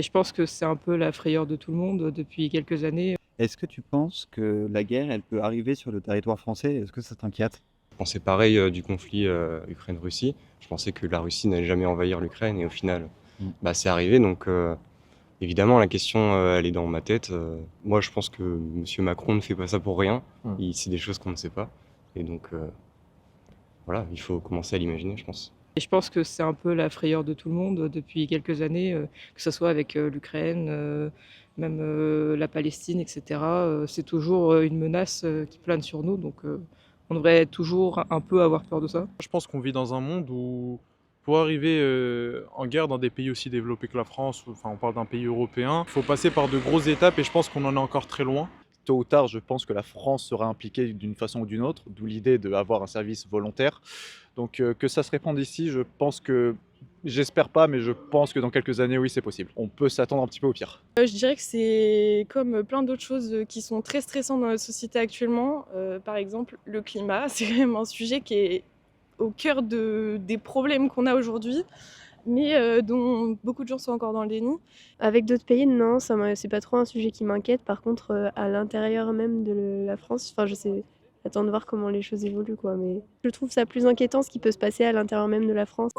Et je pense que c'est un peu la frayeur de tout le monde depuis quelques années. Est-ce que tu penses que la guerre, elle peut arriver sur le territoire français? Est-ce que ça t'inquiète? Je pensais pareil du conflit Ukraine-Russie. Je pensais que la Russie n'allait jamais envahir l'Ukraine et au final, Mmh. c'est arrivé. Donc évidemment, la question, elle est dans ma tête. Moi, je pense que Monsieur Macron ne fait pas ça pour rien. Mmh. C'est des choses qu'on ne sait pas. Et donc voilà, il faut commencer à l'imaginer, je pense. Et je pense que c'est un peu la frayeur de tout le monde depuis quelques années, que ce soit avec l'Ukraine, même la Palestine, et cetera. C'est toujours une menace qui plane sur nous, donc on devrait toujours un peu avoir peur de ça. Je pense qu'on vit dans un monde où pour arriver en guerre dans des pays aussi développés que la France, enfin on parle d'un pays européen, il faut passer par de grosses étapes et je pense qu'on en est encore très loin. Tôt ou tard, je pense que la France sera impliquée d'une façon ou d'une autre, d'où l'idée d'avoir un service volontaire. Donc que ça se répande ici, je pense que, j'espère pas, mais je pense que dans quelques années, oui, c'est possible. On peut s'attendre un petit peu au pire. Je dirais que c'est comme plein d'autres choses qui sont très stressantes dans la société actuellement. Par exemple, le climat, c'est quand même un sujet qui est au cœur des problèmes qu'on a aujourd'hui, mais dont beaucoup de gens sont encore dans le déni. Avec d'autres pays, non, c'est pas trop un sujet qui m'inquiète. Par contre, à l'intérieur même de la France, enfin, je sais, j'attends de voir comment les choses évoluent, quoi. Mais je trouve ça plus inquiétant ce qui peut se passer à l'intérieur même de la France.